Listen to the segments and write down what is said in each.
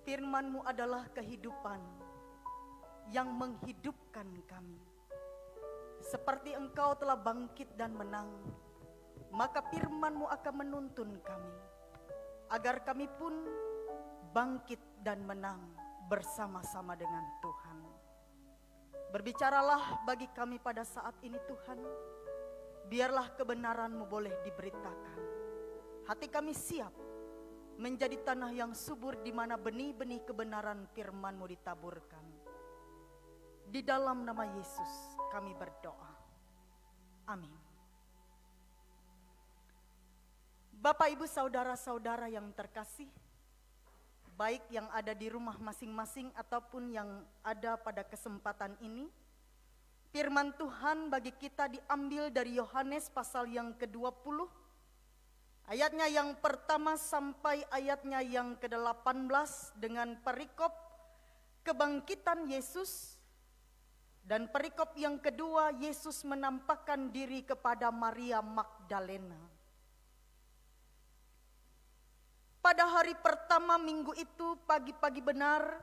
Firman-Mu adalah kehidupan yang menghidupkan kami. Seperti Engkau telah bangkit dan menang, maka firman-Mu akan menuntun kami, agar kami pun bangkit dan menang bersama-sama dengan Tuhan. Berbicaralah bagi kami pada saat ini Tuhan, biarlah kebenaran-Mu boleh diberitakan. Hati kami siap menjadi tanah yang subur di mana benih-benih kebenaran firman-Mu ditaburkan. Di dalam nama Yesus kami berdoa. Amin. Bapak, Ibu, saudara-saudara yang terkasih, baik yang ada di rumah masing-masing ataupun yang ada pada kesempatan ini, firman Tuhan bagi kita diambil dari Yohanes pasal yang ke-20, ayatnya yang pertama sampai ayatnya yang ke-18 dengan perikop kebangkitan Yesus. Dan perikop yang kedua, Yesus menampakkan diri kepada Maria Magdalena. Pada hari pertama minggu itu, pagi-pagi benar,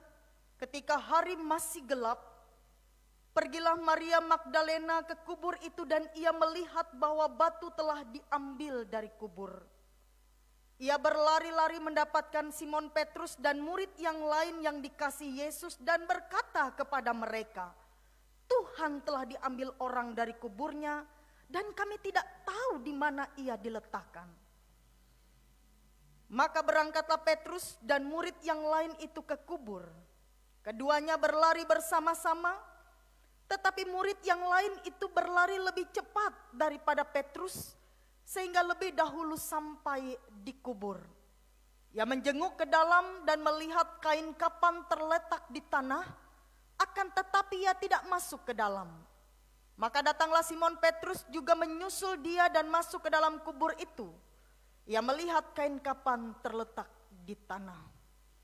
ketika hari masih gelap, pergilah Maria Magdalena ke kubur itu dan ia melihat bahwa batu telah diambil dari kubur. Ia berlari-lari mendapatkan Simon Petrus dan murid yang lain yang dikasihi Yesus dan berkata kepada mereka, Tuhan telah diambil orang dari kuburnya dan kami tidak tahu di mana ia diletakkan. Maka berangkatlah Petrus dan murid yang lain itu ke kubur. Keduanya berlari bersama-sama, tetapi murid yang lain itu berlari lebih cepat daripada Petrus sehingga lebih dahulu sampai di kubur. Ia menjenguk ke dalam dan melihat kain kapan terletak di tanah, akan tetapi ia tidak masuk ke dalam. Maka datanglah Simon Petrus juga menyusul dia dan masuk ke dalam kubur itu. Ia melihat kain kapan terletak di tanah.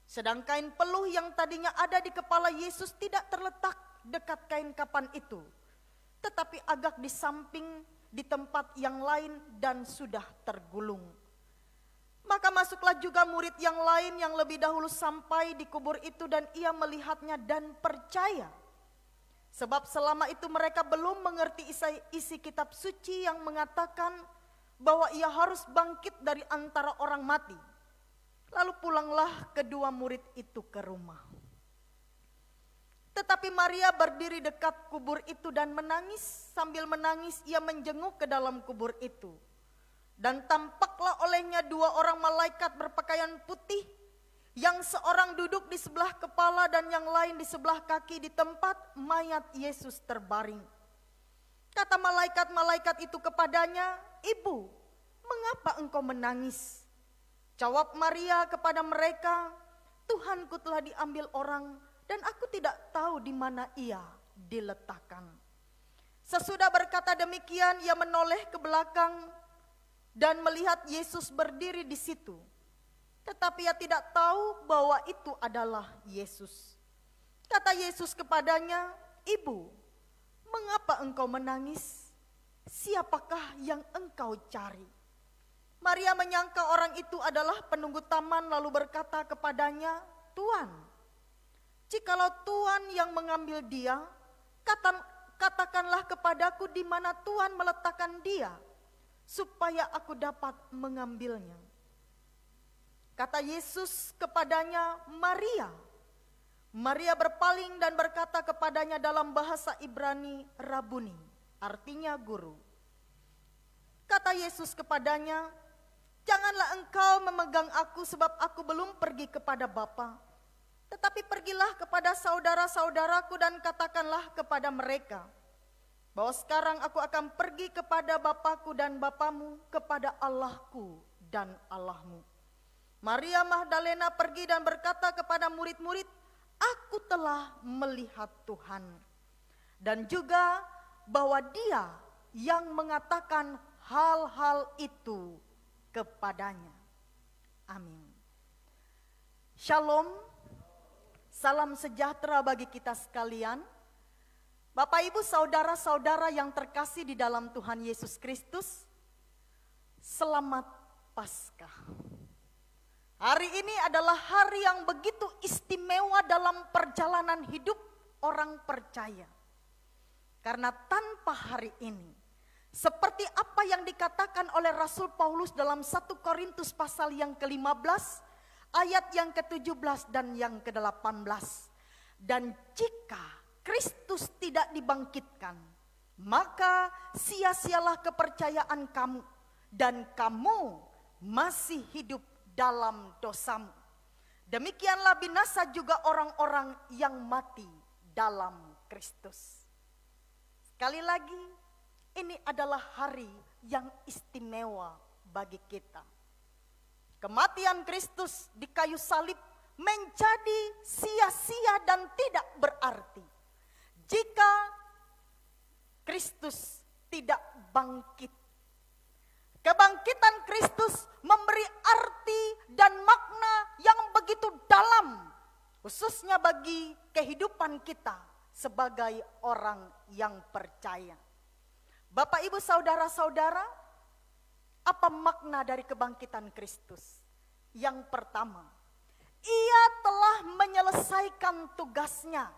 Sedang kain peluh yang tadinya ada di kepala Yesus tidak terletak dekat kain kapan itu, tetapi agak di samping di tempat yang lain dan sudah tergulung. Maka masuklah juga murid yang lain yang lebih dahulu sampai di kubur itu dan ia melihatnya dan percaya. Sebab selama itu mereka belum mengerti isi kitab suci yang mengatakan bahwa ia harus bangkit dari antara orang mati. Lalu pulanglah kedua murid itu ke rumah. Tetapi Maria berdiri dekat kubur itu dan menangis. Sambil menangis ia menjenguk ke dalam kubur itu. Dan tampaklah olehnya dua orang malaikat berpakaian putih, yang seorang duduk di sebelah kepala dan yang lain di sebelah kaki di tempat mayat Yesus terbaring. Kata malaikat-malaikat itu kepadanya, Ibu, mengapa engkau menangis? Jawab Maria kepada mereka, Tuhanku telah diambil orang dan aku tidak tahu di mana ia diletakkan. Sesudah berkata demikian, ia menoleh ke belakang dan melihat Yesus berdiri di situ. Tetapi ia tidak tahu bahwa itu adalah Yesus. Kata Yesus kepadanya, Ibu, mengapa engkau menangis? Siapakah yang engkau cari? Maria menyangka orang itu adalah penunggu taman lalu berkata kepadanya, Tuan, jikalau Tuan yang mengambil dia, katakanlah kepadaku di mana Tuan meletakkan dia, supaya aku dapat mengambilnya. Kata Yesus kepadanya, Maria. Maria berpaling dan berkata kepadanya dalam bahasa Ibrani, Rabuni, artinya guru. Kata Yesus kepadanya, janganlah engkau memegang aku sebab aku belum pergi kepada Bapa. Tetapi pergilah kepada saudara-saudaraku dan katakanlah kepada mereka, bahwa sekarang aku akan pergi kepada Bapakku dan Bapamu, kepada Allahku dan Allahmu. Maria Magdalena pergi dan berkata kepada murid-murid, aku telah melihat Tuhan. Dan juga bahwa dia yang mengatakan hal-hal itu kepadanya. Amin. Shalom, salam sejahtera bagi kita sekalian. Bapak, Ibu, saudara-saudara yang terkasih di dalam Tuhan Yesus Kristus, selamat Paskah. Hari ini adalah hari yang begitu istimewa dalam perjalanan hidup orang percaya. Karena tanpa hari ini, seperti apa yang dikatakan oleh Rasul Paulus dalam 1 Korintus pasal yang ke-15, ayat yang ke-17 dan yang ke-18. Dan jika Kristus tidak dibangkitkan, maka sia-sialah kepercayaan kamu, dan kamu masih hidup dalam dosamu. Demikianlah binasa juga orang-orang yang mati dalam Kristus. Sekali lagi, ini adalah hari yang istimewa bagi kita. Kematian Kristus di kayu salib menjadi sia-sia dan tidak berarti jika Kristus tidak bangkit. Kebangkitan Kristus memberi arti dan makna yang begitu dalam, khususnya bagi kehidupan kita sebagai orang yang percaya. Bapak, Ibu, saudara-saudara, apa makna dari kebangkitan Kristus? Yang pertama, Ia telah menyelesaikan tugasnya.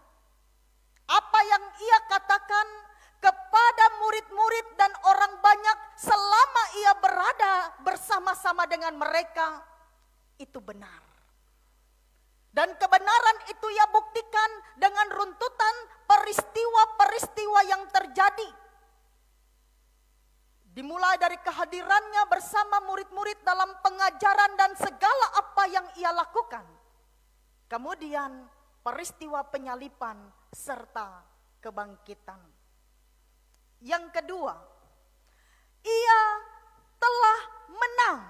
Apa yang Ia katakan kepada murid-murid dan orang banyak selama Ia berada bersama-sama dengan mereka, itu benar. Dan kebenaran itu Ia buktikan dengan runtutan peristiwa-peristiwa yang terjadi. Dimulai dari kehadirannya bersama murid-murid dalam pengajaran dan segala apa yang Ia lakukan. Kemudian peristiwa penyaliban serta kebangkitan. Yang kedua, Ia telah menang.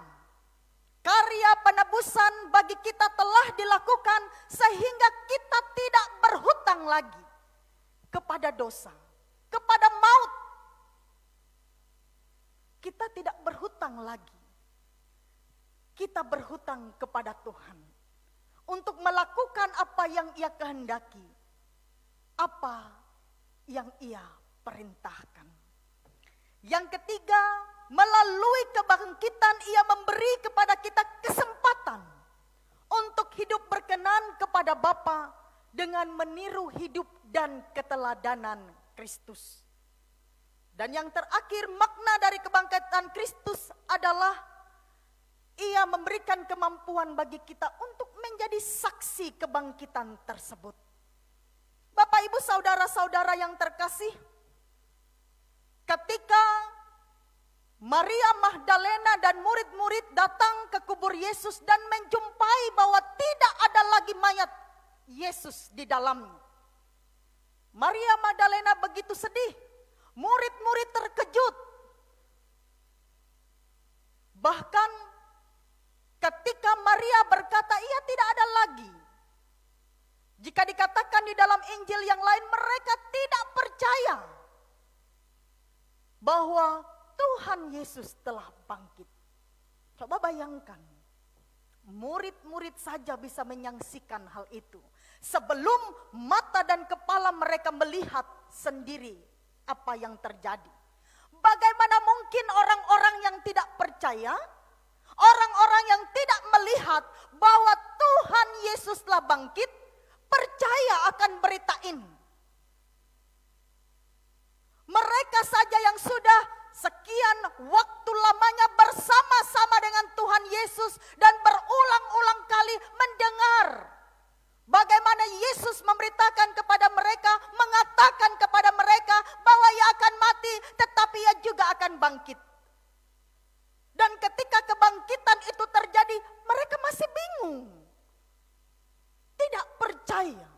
Karya penebusan bagi kita telah dilakukan sehingga kita tidak berhutang lagi kepada dosa, kepada maut. Kita tidak berhutang lagi. Kita berhutang kepada Tuhan untuk melakukan apa yang Ia kehendaki, apa yang Ia perintahkan. Yang ketiga, melalui kebangkitan Ia memberi kepada kita kesempatan untuk hidup berkenan kepada Bapa dengan meniru hidup dan keteladanan Kristus. Dan yang terakhir, makna dari kebangkitan Kristus adalah Ia memberikan kemampuan bagi kita untuk menjadi saksi kebangkitan tersebut. Bapak, Ibu, saudara-saudara yang terkasih, ketika Maria Magdalena dan murid-murid datang ke kubur Yesus dan menjumpai bahwa tidak ada lagi mayat Yesus di dalamnya, Maria Magdalena begitu sedih, murid-murid terkejut. Bahkan ketika Maria berkata, ia tidak ada lagi. Jika dikatakan di dalam Injil yang lain, mereka tidak percaya bahwa Tuhan Yesus telah bangkit. Coba bayangkan, murid-murid saja bisa menyaksikan hal itu sebelum mata dan kepala mereka melihat sendiri apa yang terjadi. Bagaimana mungkin orang-orang yang tidak percaya, orang-orang yang tidak melihat bahwa Tuhan Yesus telah bangkit, percaya akan berita ini? Mereka saja yang sudah sekian waktu lamanya bersama-sama dengan Tuhan Yesus dan berulang-ulang kali mendengar bagaimana Yesus memberitakan kepada mereka, mengatakan kepada mereka bahwa Ia akan mati tetapi Ia juga akan bangkit. Dan ketika kebangkitan itu terjadi, mereka masih bingung, tidak percaya.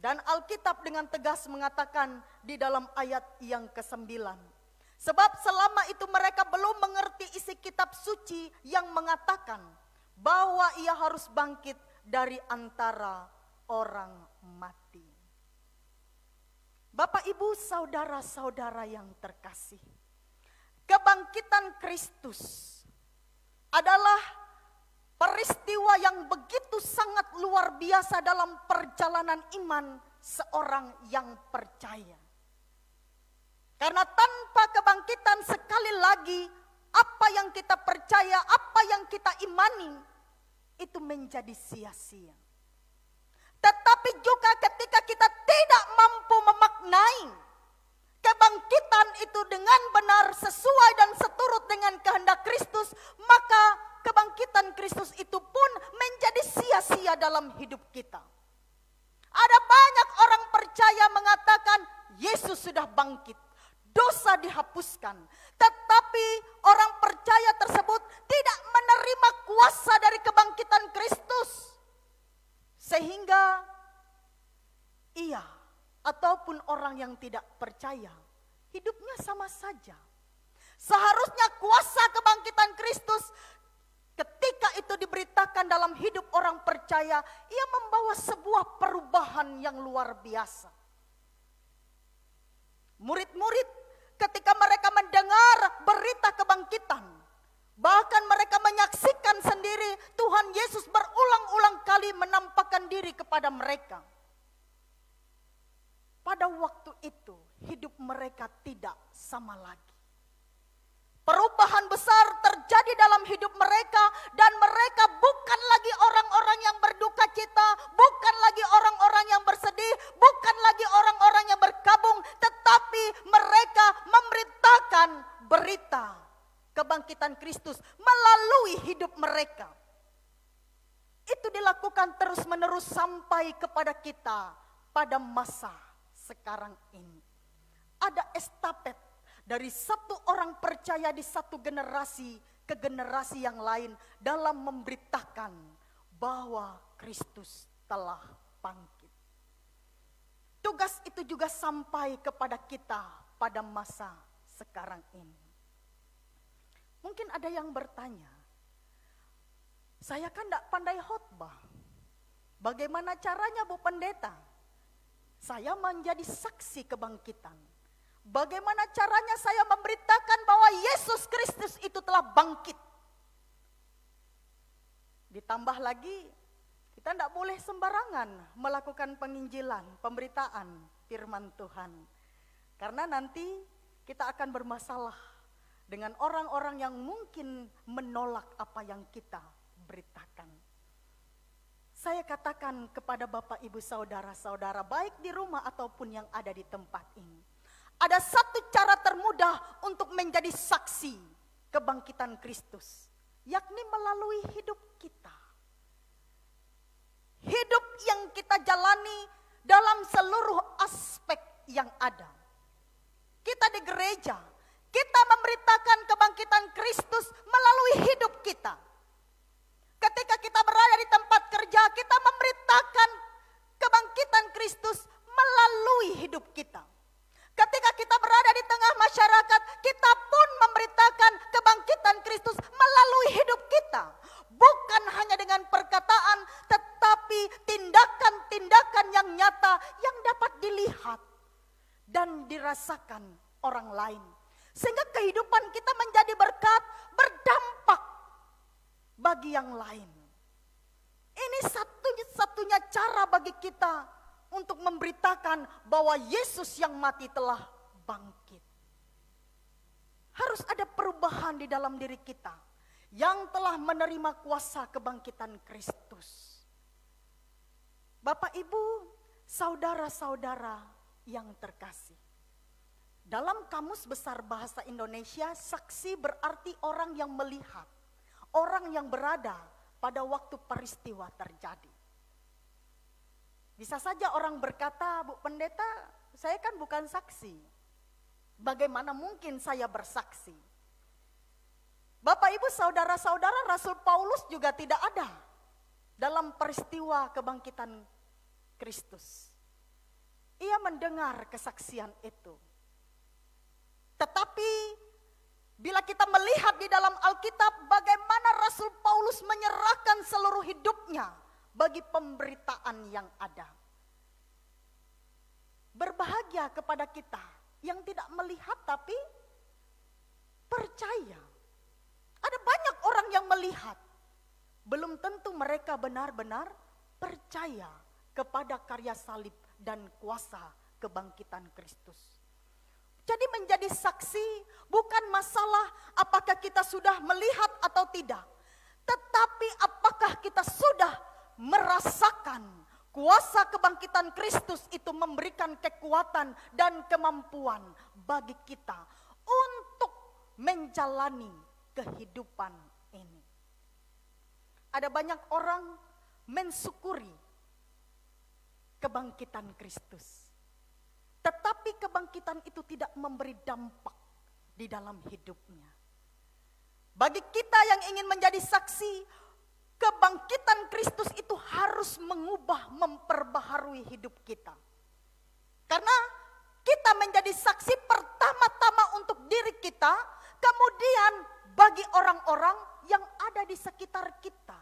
Dan Alkitab dengan tegas mengatakan di dalam ayat yang ke-9, sebab selama itu mereka belum mengerti isi kitab suci yang mengatakan bahwa Ia harus bangkit dari antara orang mati. Bapak, Ibu, saudara-saudara yang terkasih, kebangkitan Kristus adalah peristiwa yang begitu sangat luar biasa dalam perjalanan iman seorang yang percaya. Karena tanpa kebangkitan, sekali lagi, apa yang kita percaya, apa yang kita imani, itu menjadi sia-sia. Tetapi juga ketika kita tidak mampu memaknai kebangkitan itu dengan benar sesuai dan seturut dengan kehendak Kristus, maka kebangkitan Kristus itu pun menjadi sia-sia dalam hidup kita. Ada banyak orang percaya mengatakan Yesus sudah bangkit, dosa dihapuskan. Tetapi orang percaya tersebut tidak menerima kuasa dari kebangkitan Kristus. Sehingga ia ataupun orang yang tidak percaya, hidupnya sama saja. Seharusnya kuasa kebangkitan Kristus ketika itu diberitakan dalam hidup orang percaya, ia membawa sebuah perubahan yang luar biasa. Murid-murid ketika mereka mendengar berita kebangkitan, bahkan mereka menyaksikan sendiri Tuhan Yesus berulang-ulang kali menampakkan diri kepada mereka. Pada waktu itu hidup mereka tidak sama lagi. Perubahan besar terjadi dalam hidup mereka dan mereka bukan lagi orang-orang yang berduka cita, bukan lagi orang-orang yang bersedih, bukan lagi orang-orang yang berkabung, tetapi mereka memberitakan berita kebangkitan Kristus melalui hidup mereka. Itu dilakukan terus-menerus sampai kepada kita pada masa sekarang ini. Ada estafet dari satu orang percaya di satu generasi ke generasi yang lain dalam memberitakan bahwa Kristus telah bangkit. Tugas itu juga sampai kepada kita pada masa sekarang ini. Mungkin ada yang bertanya, saya kan tidak pandai khotbah. Bagaimana caranya Bu Pendeta? Saya menjadi saksi kebangkitan. Bagaimana caranya saya memberitakan bahwa Yesus Kristus itu telah bangkit? Ditambah lagi, kita tidak boleh sembarangan melakukan penginjilan, pemberitaan firman Tuhan. Karena nanti kita akan bermasalah dengan orang-orang yang mungkin menolak apa yang kita beritakan. Saya katakan kepada Bapak Ibu saudara-saudara baik di rumah ataupun yang ada di tempat ini. Ada satu cara termudah untuk menjadi saksi kebangkitan Kristus, yakni melalui hidup kita. Hidup yang kita jalani dalam seluruh aspek yang ada. Kita di gereja, kita memberitakan kebangkitan Kristus melalui hidup kita. Ketika kita berada di tempat kerja, kita memberitakan kebangkitan Kristus melalui hidup kita. Ketika kita berada di tengah masyarakat, kita pun memberitakan kebangkitan Kristus melalui hidup kita. Bukan hanya dengan perkataan, tetapi tindakan-tindakan yang nyata yang dapat dilihat dan dirasakan orang lain. Sehingga kehidupan kita menjadi berkat, berdampak bagi yang lain. Ini satu-satunya cara bagi kita untuk memberitakan bahwa Yesus yang mati telah bangkit. Harus ada perubahan di dalam diri kita yang telah menerima kuasa kebangkitan Kristus. Bapak Ibu, saudara-saudara yang terkasih. Dalam Kamus Besar Bahasa Indonesia, saksi berarti orang yang melihat, orang yang berada pada waktu peristiwa terjadi. Bisa saja orang berkata, Bu Pendeta, saya kan bukan saksi. Bagaimana mungkin saya bersaksi? Bapak Ibu saudara-saudara, Rasul Paulus juga tidak ada dalam peristiwa kebangkitan Kristus. Ia mendengar kesaksian itu. Tetapi bila kita melihat di dalam Alkitab bagaimana Rasul Paulus menyerahkan seluruh hidupnya bagi pemberitaan yang ada. Berbahagia kepada kita yang tidak melihat tapi percaya. Ada banyak orang yang melihat, belum tentu mereka benar-benar percaya kepada karya salib dan kuasa kebangkitan Kristus. Jadi menjadi saksi bukan masalah apakah kita sudah melihat atau tidak, Tetapi apakah kita sudah merasakan kuasa kebangkitan Kristus itu memberikan kekuatan dan kemampuan bagi kita untuk menjalani kehidupan ini? Ada banyak orang mensyukuri kebangkitan Kristus, tetapi kebangkitan itu tidak memberi dampak di dalam hidupnya. Bagi kita yang ingin menjadi saksi, kebangkitan Kristus itu harus mengubah, memperbaharui hidup kita. Karena kita menjadi saksi pertama-tama untuk diri kita, kemudian bagi orang-orang yang ada di sekitar kita.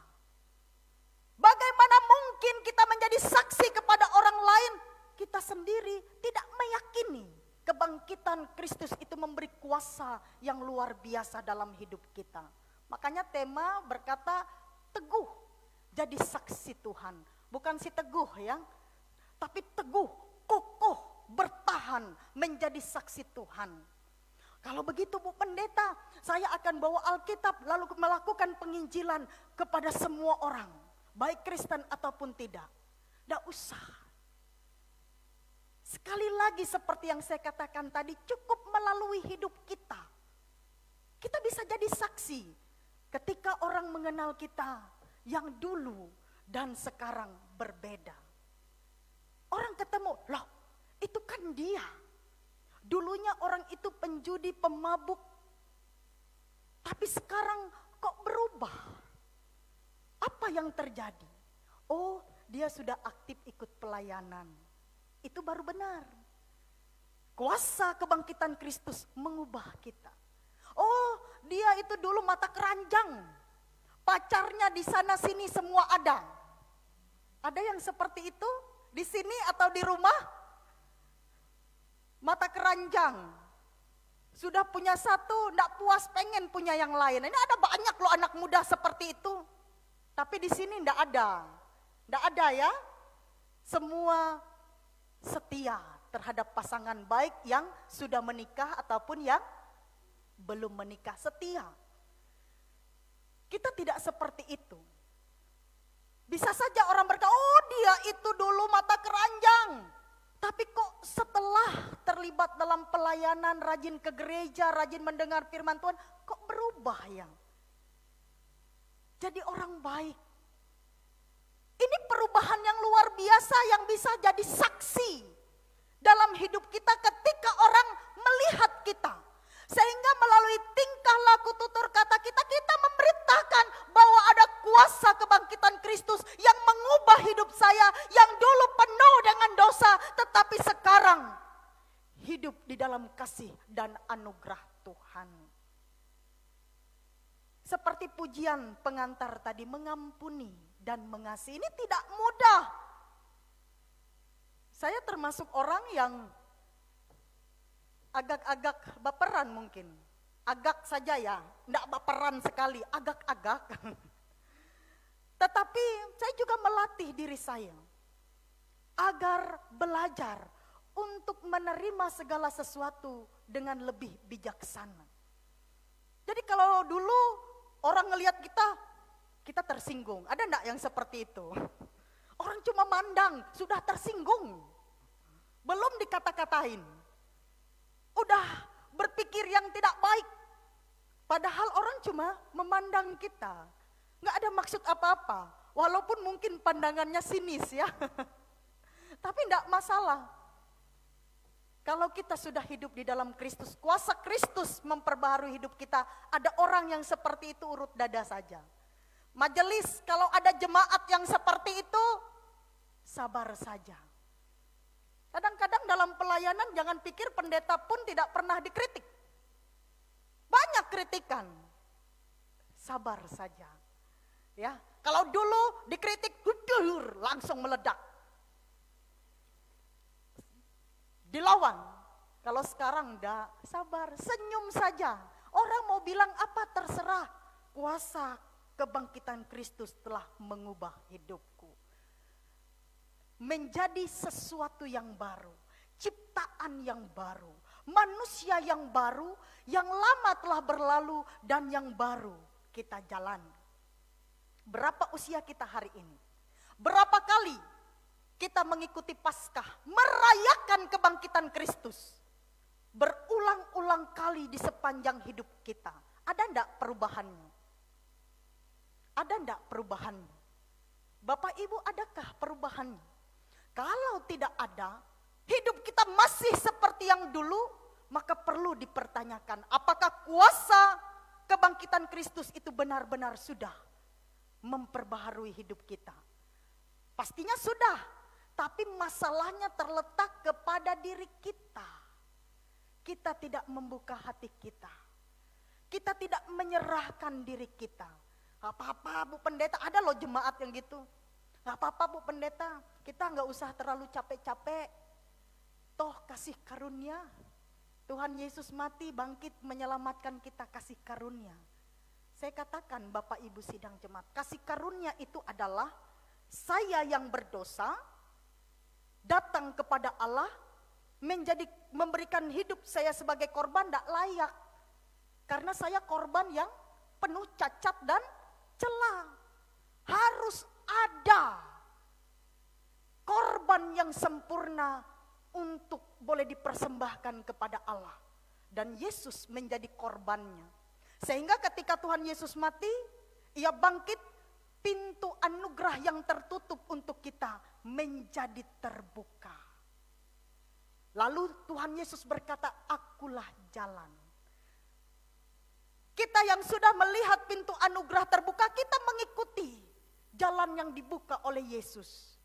Bagaimana mungkin kita menjadi saksi kepada orang lain, kita sendiri tidak meyakini kebangkitan Kristus itu memberi kuasa yang luar biasa dalam hidup kita. Makanya tema berkata teguh jadi saksi Tuhan. Bukan si teguh ya, tapi teguh, kokoh, bertahan menjadi saksi Tuhan. Kalau begitu Bu Pendeta, saya akan bawa Alkitab lalu melakukan penginjilan kepada semua orang, baik Kristen ataupun tidak. Tidak usah. Sekali lagi seperti yang saya katakan tadi, cukup melalui hidup kita. Kita bisa jadi saksi ketika orang mengenal kita yang dulu dan sekarang berbeda. Orang ketemu, loh itu kan dia. Dulunya orang itu penjudi, pemabuk. Tapi sekarang kok berubah? Apa yang terjadi? Oh, dia sudah aktif ikut pelayanan. Itu baru benar. Kuasa kebangkitan Kristus mengubah kita. Oh, dia itu dulu mata keranjang. Pacarnya di sana sini semua ada. Ada yang seperti itu di sini atau di rumah? Mata keranjang. Sudah punya satu, tidak puas pengen punya yang lain. Ini ada banyak loh anak muda seperti itu. Tapi di sini tidak ada. Tidak ada ya. Semua setia terhadap pasangan baik yang sudah menikah ataupun yang belum menikah, setia. Kita tidak seperti itu. Bisa saja orang berkata, oh dia itu dulu mata keranjang. Tapi kok setelah terlibat dalam pelayanan, rajin ke gereja, rajin mendengar firman Tuhan, kok berubah ya? Jadi orang baik. Ini perubahan yang luar biasa yang bisa jadi saksi dalam hidup kita ketika orang melihat kita. Sehingga melalui tingkah laku tutur kata kita, kita memberitakan bahwa ada kuasa kebangkitan Kristus yang mengubah hidup saya yang dulu penuh dengan dosa, tetapi sekarang hidup di dalam kasih dan anugerah Tuhan. Seperti pujian pengantar tadi, mengampuni dan mengasihi, ini tidak mudah. Saya termasuk orang yang agak-agak baperan mungkin. Agak saja ya, tidak baperan sekali, agak-agak. Tetapi saya juga melatih diri saya agar belajar untuk menerima segala sesuatu dengan lebih bijaksana. Jadi kalau dulu orang ngelihat kita tersinggung. Ada enggak yang seperti itu? Orang cuma mandang, sudah tersinggung. Belum dikata-katain. Udah berpikir yang tidak baik. Padahal orang cuma memandang kita. Enggak ada maksud apa-apa. Walaupun mungkin pandangannya sinis ya. Tapi enggak masalah. Kalau kita sudah hidup di dalam Kristus, kuasa Kristus memperbaharui hidup kita. Ada orang yang seperti itu urut dada saja. Majelis, kalau ada jemaat yang seperti itu, sabar saja. Kadang-kadang dalam pelayanan jangan pikir pendeta pun tidak pernah dikritik. Banyak kritikan. Sabar saja. Ya, kalau dulu dikritik, langsung meledak. Dilawan. Kalau sekarang enggak, sabar, senyum saja. Orang mau bilang apa terserah. Kuasa kebangkitan Kristus telah mengubah hidupku. Menjadi sesuatu yang baru, ciptaan yang baru, manusia yang baru, yang lama telah berlalu dan yang baru kita jalani. Berapa usia kita hari ini? Berapa kali kita mengikuti Paskah, merayakan kebangkitan Kristus? Berulang-ulang kali di sepanjang hidup kita. Ada enggak perubahannya? Ada enggak perubahannya? Bapak Ibu, adakah perubahannya? Kalau tidak ada, hidup kita masih seperti yang dulu, maka perlu dipertanyakan, apakah kuasa kebangkitan Kristus itu benar-benar sudah memperbaharui hidup kita? Pastinya sudah, tapi masalahnya terletak kepada diri kita. Kita tidak membuka hati kita. Kita tidak menyerahkan diri kita. Gak apa-apa Bu Pendeta, ada loh jemaat yang gitu. Gak apa-apa Bu Pendeta, kita gak usah terlalu capek-capek. Toh kasih karunia. Tuhan Yesus mati, bangkit, menyelamatkan kita, kasih karunia. Saya katakan Bapak Ibu sidang jemaat, kasih karunia itu adalah saya yang berdosa, datang kepada Allah, memberikan hidup saya sebagai korban tidak layak. Karena saya korban yang penuh cacat dan celah. Harus ada korban yang sempurna untuk boleh dipersembahkan kepada Allah. Dan Yesus menjadi korbannya. Sehingga ketika Tuhan Yesus mati, ia bangkit, pintu anugerah yang tertutup untuk kita menjadi terbuka. Lalu Tuhan Yesus berkata, akulah jalan. Kita yang sudah melihat pintu anugerah terbuka, kita mengikuti jalan yang dibuka oleh Yesus.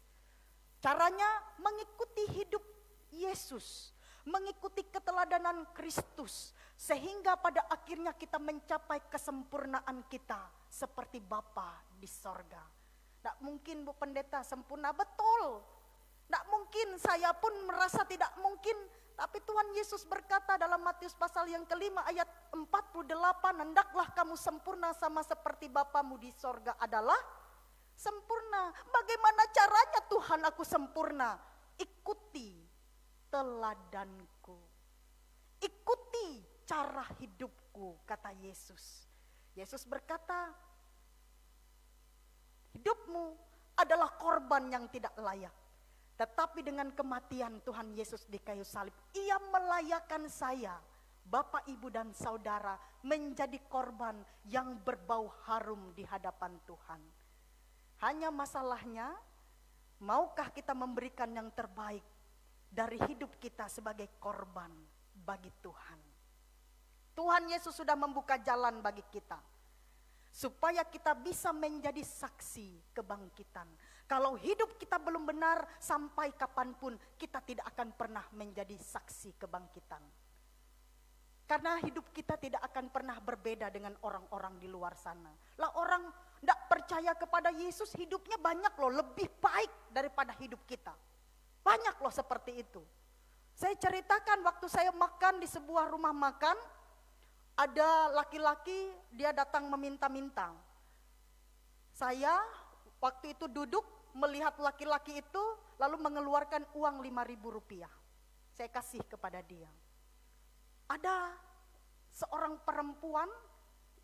Caranya mengikuti hidup Yesus, mengikuti keteladanan Kristus, sehingga pada akhirnya kita mencapai kesempurnaan kita seperti Bapa di sorga. Tidak mungkin Bu Pendeta sempurna, betul. Tidak mungkin, saya pun merasa tidak mungkin. Tapi Tuhan Yesus berkata dalam Matius pasal yang kelima ayat 48, hendaklah kamu sempurna sama seperti Bapamu di sorga adalah sempurna. Bagaimana caranya Tuhan aku sempurna? Ikuti teladanku. Ikuti cara hidupku, kata Yesus. Yesus berkata, hidupmu adalah korban yang tidak layak. Tetapi dengan kematian Tuhan Yesus di kayu salib, ia melayakkan saya, Bapak, Ibu, dan Saudara menjadi korban yang berbau harum di hadapan Tuhan. Hanya masalahnya, maukah kita memberikan yang terbaik dari hidup kita sebagai korban bagi Tuhan? Tuhan Yesus sudah membuka jalan bagi kita, supaya kita bisa menjadi saksi kebangkitan. Kalau hidup kita belum benar, sampai kapanpun kita tidak akan pernah menjadi saksi kebangkitan. Karena hidup kita tidak akan pernah berbeda dengan orang-orang di luar sana. Lah orang tidak percaya kepada Yesus, hidupnya banyak loh, lebih baik daripada hidup kita. Banyak loh seperti itu. Saya ceritakan waktu saya makan di sebuah rumah makan, ada laki-laki dia datang meminta-minta. Saya waktu itu duduk melihat laki-laki itu lalu mengeluarkan uang 5.000 rupiah. Saya kasih kepada dia. Ada seorang perempuan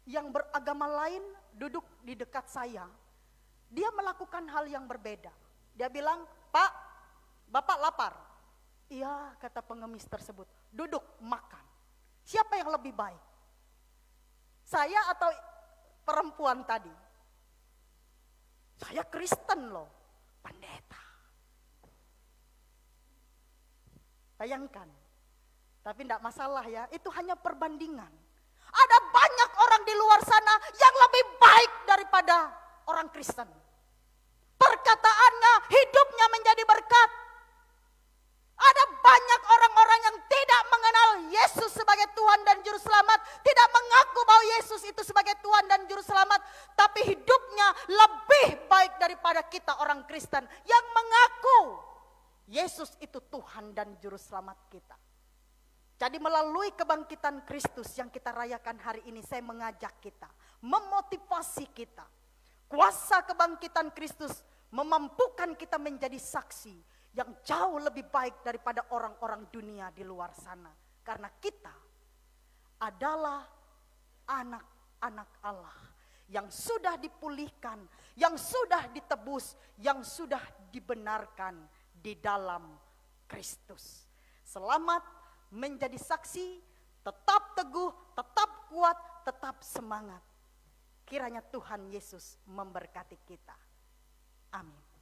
yang beragama lain duduk di dekat saya. Dia melakukan hal yang berbeda. Dia bilang, Pak, Bapak lapar. Iya, kata pengemis tersebut, duduk makan. Siapa yang lebih baik? Saya atau perempuan tadi? Saya Kristen loh, pendeta. Bayangkan, tapi tidak masalah ya, itu hanya perbandingan. Ada banyak orang di luar sana yang lebih baik daripada orang Kristen. Perkataannya, hidupnya menjadi berkat. Ada banyak orang-orang yang tidak mengenal Yesus sebagai Tuhan dan Juru Selamat, tidak mengaku bahwa Yesus itu sebagai Tuhan dan Juru Selamat, tapi hidupnya lebih baik daripada kita orang Kristen yang mengaku Yesus itu Tuhan dan Juru Selamat kita. Jadi melalui kebangkitan Kristus yang kita rayakan hari ini, saya mengajak kita, memotivasi kita. Kuasa kebangkitan Kristus memampukan kita menjadi saksi yang jauh lebih baik daripada orang-orang dunia di luar sana. Karena kita adalah anak-anak Allah yang sudah dipulihkan, yang sudah ditebus, yang sudah dibenarkan di dalam Kristus. Selamat menjadi saksi, tetap teguh, tetap kuat, tetap semangat. Kiranya Tuhan Yesus memberkati kita. Amin.